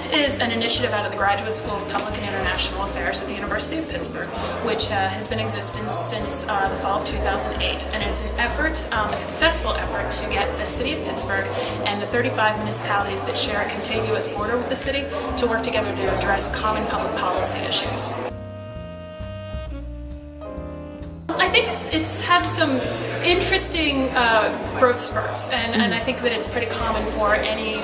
Connect is an initiative out of the Graduate School of Public and International Affairs at the University of Pittsburgh, which has been in existence since the fall of 2008. And it's an effort, a successful effort, to get the city of Pittsburgh and the 35 municipalities that share a contiguous border with the city to work together to address common public policy issues. I think it's had some interesting growth spurts, and I think that it's pretty common for any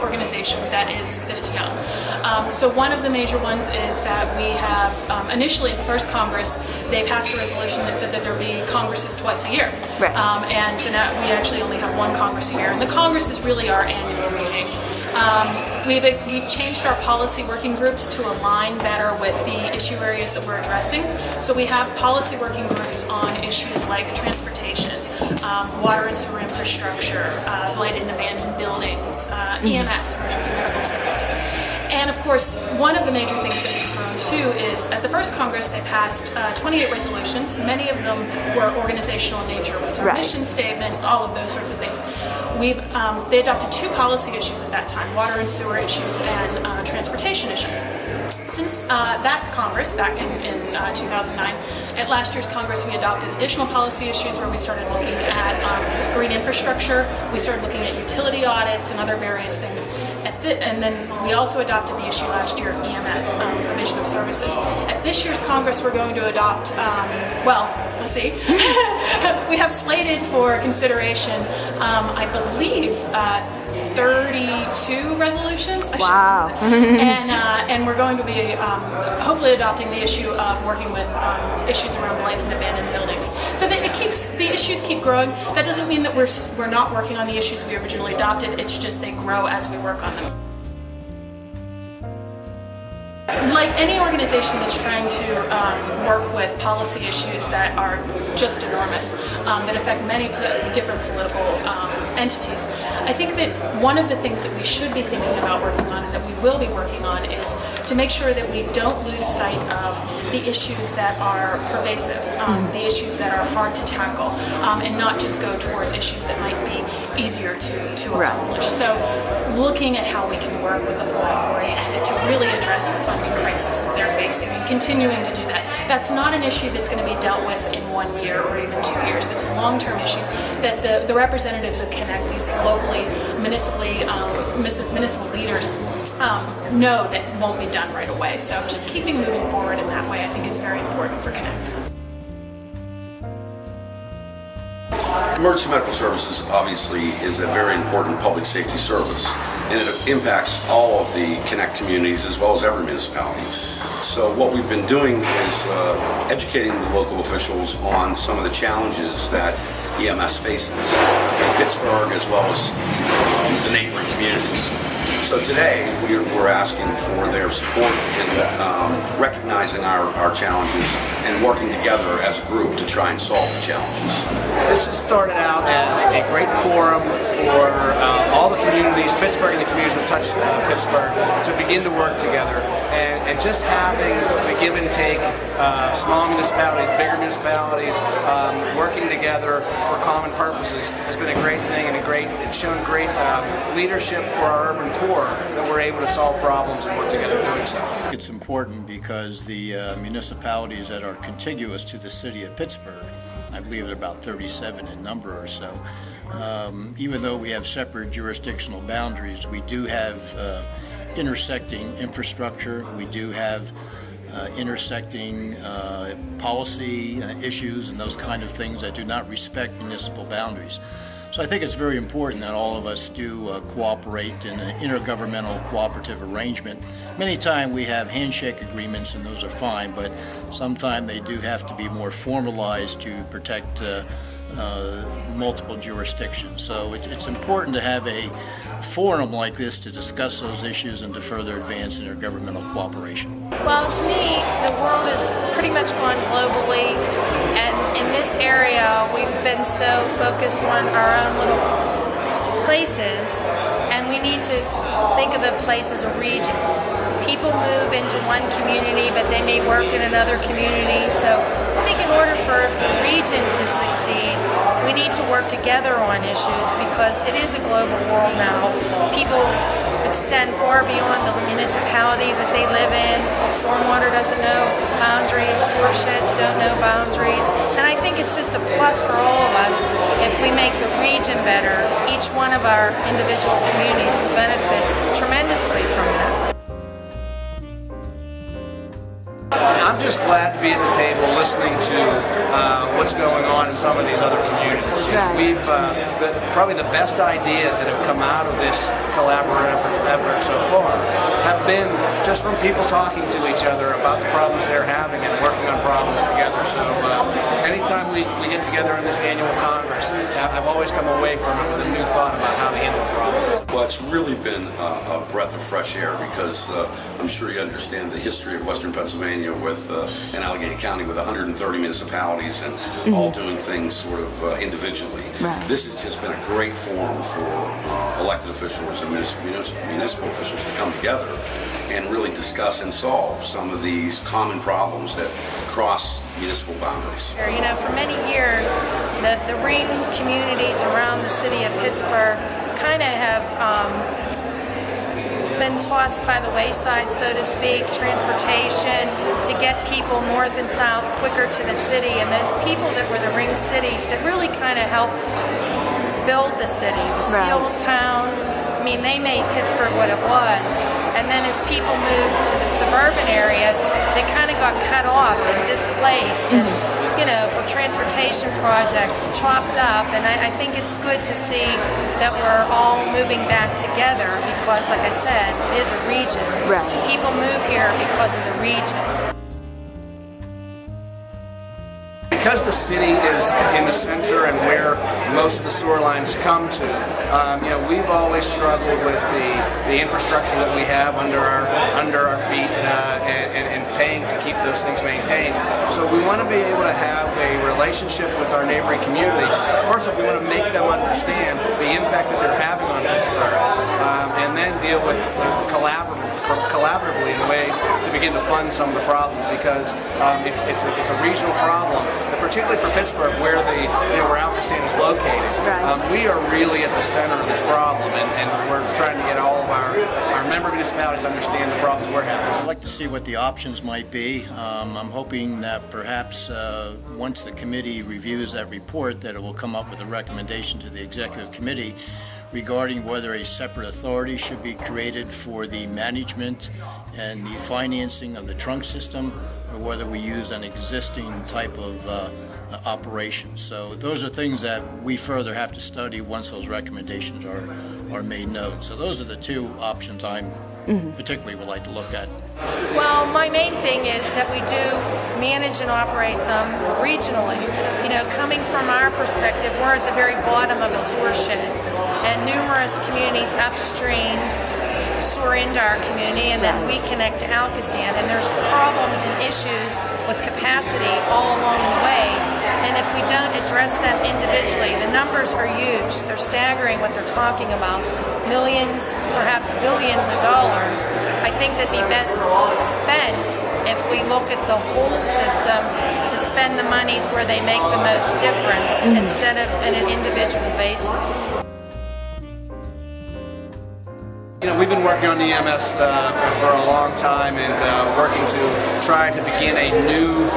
organization that is young. So one of the major ones is that we have initially at the first Congress they passed a resolution that said that there would be congresses twice a year, right. And so now we actually only have one Congress a year, and the Congress is really our annual meeting. We've changed our policy working groups to align better with the issue areas that we're addressing. So we have policy working groups on issues like transportation, water and sewer infrastructure, blighted and abandoned buildings, EMS, emergency medical services. And of course, one of the major things that has grown too is at the first Congress they passed 28 resolutions. Many of them were organizational in nature, what's our mission statement, all of those sorts of things. They adopted 2 policy issues at that time, water and sewer issues and transportation issues. Since that Congress, back in 2009, at last year's Congress we adopted additional policy issues where we started looking at green infrastructure, we started looking at utility audits and other various things. And then we also adopted the issue last year, EMS, provision of services. At this year's Congress we're going to adopt, well, we'll see. We have slated for consideration, I believe, 32 resolutions. Wow. And we're going to be hopefully adopting the issue of working with issues around blighted and abandoned buildings. So that the issues keep growing. That doesn't mean that we're not working on the issues we originally adopted. It's just they grow as we work on them. Like any organization that's trying to work with policy issues that are just enormous, that affect many different political entities, I think that one of the things that we should be thinking about working on and that we will be working on is to make sure that we don't lose sight of the issues that are pervasive, the issues that are hard to tackle, and not just go towards issues that might be easier to accomplish. So looking at how we can work with the Port Authority to really address the funding crisis that they're facing and continuing to do that. That's not an issue that's going to be dealt with in 1 year or even 2 years. That's a long-term issue that the representatives of Connect, these locally, municipal leaders, know that won't be done right away. So just keeping moving forward in that way I think is very important for Connect. Emergency medical services obviously is a very important public safety service, and it impacts all of the Connect communities as well as every municipality. So what we've been doing is educating the local officials on some of the challenges that EMS faces in Pittsburgh as well as the neighboring communities. So today we're asking for their support in recognizing our challenges and working together as a group to try and solve the challenges. This has started out as a great forum for all the communities, Pittsburgh and the communities that touch Pittsburgh, to begin to work together. And just having the give and take, small municipalities, bigger municipalities, working together for common purposes has been a great thing, and it's shown great leadership for our urban core that we're able to solve problems and work together doing so. It's important because the municipalities that are contiguous to the city of Pittsburgh, I believe they're about 37 in number or so, even though we have separate jurisdictional boundaries, we do have intersecting infrastructure, we do have intersecting policy issues and those kind of things that do not respect municipal boundaries. So I think it's very important that all of us do cooperate in an intergovernmental cooperative arrangement. Many times we have handshake agreements and those are fine, but sometimes they do have to be more formalized to protect multiple jurisdictions. So it's important to have a forum like this to discuss those issues and to further advance intergovernmental cooperation. Well, to me, the world has pretty much gone globally, and in this area we've been so focused on our own little places, and we need to think of the place as a region. People move into one community, but they may work in another community, so I think in order for the region to succeed, we need to work together on issues because it is a global world now. People extend far beyond the municipality that they live in. Stormwater doesn't know boundaries, sewer sheds don't know boundaries, and I think it's just a plus for all of us if we make the region better. Each one of our individual communities will benefit tremendously from that. I'm just glad to be at the table listening to what's going on in some of these other communities. We've probably the best ideas that have come out of this collaborative effort so far have been just from people talking to each other about the problems they're having and working on problems together. So anytime we get together in this annual Congress, I've always come away from it with a new thought about how to handle the problems. Well, it's really been a breath of fresh air because I'm sure you understand the history of Western Pennsylvania with in Allegheny County with 130 municipalities and all doing things sort of individually. This has just been a great forum for elected officials and municipal officials to come together and really discuss and solve some of these common problems that cross municipal boundaries. You know, for many years, the ring communities around the city of Pittsburgh kind of have been tossed by the wayside, so to speak. Transportation to get people north and south quicker to the city, and those people that were the ring cities that really kind of helped build the city, the steel towns. I mean, they made Pittsburgh what it was. And then as people moved to the suburban areas, they kind of got cut off and displaced, and you know, for transportation projects, chopped up. And I think it's good to see that we're all moving back together because, like I said, it is a region. People move here because of the region. Because the city is in the center and where most of the sewer lines come to, you know, we've always struggled with the infrastructure that we have under our feet and paying to keep those things maintained. So we want to be able to have a relationship with our neighboring communities. First of all, we want to make them understand the impact that they're having on Pittsburgh, and then deal with collaboratively in ways to begin to fund some of the problems, because it's a regional problem, and particularly for Pittsburgh, where where Alcoasand is located. We are really at the center of this problem, and we're trying to get all of our member municipalities to understand the problems we're having. I'd like to see what the options might be. I'm hoping that perhaps once the committee reviews that report, that it will come up with a recommendation to the executive committee regarding whether a separate authority should be created for the management and the financing of the trunk system, or whether we use an existing type of operation. So those are things that we further have to study once those recommendations are made known. So those are the two options I'm particularly would like to look at. Well, my main thing is that we do manage and operate them regionally. You know, coming from our perspective, we're at the very bottom of a sewer shed, and numerous communities upstream sewer into our community, and then we connect to Alcoasand, and there's problems and issues with capacity all along the way. And if we don't address them individually, the numbers are huge. They're staggering what they're talking about. Millions, perhaps billions of dollars. I think that the best spent, if we look at the whole system, to spend the monies where they make the most difference instead of on an individual basis. You know, we've been working on the EMS for a long time, and working to try to begin a new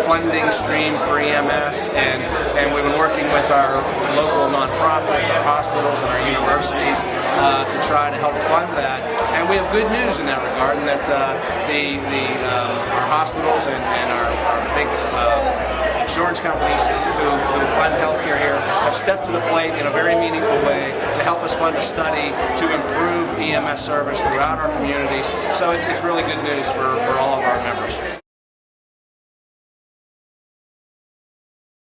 funding stream for EMS, and we've been working with our local nonprofits, our hospitals, and our universities to try to help fund that. And we have good news in that regard, and that our hospitals and our big insurance companies who fund healthcare here have stepped to the plate in a very meaningful way to help us fund a study to improve EMS service throughout our communities. So it's really good news for all of our members.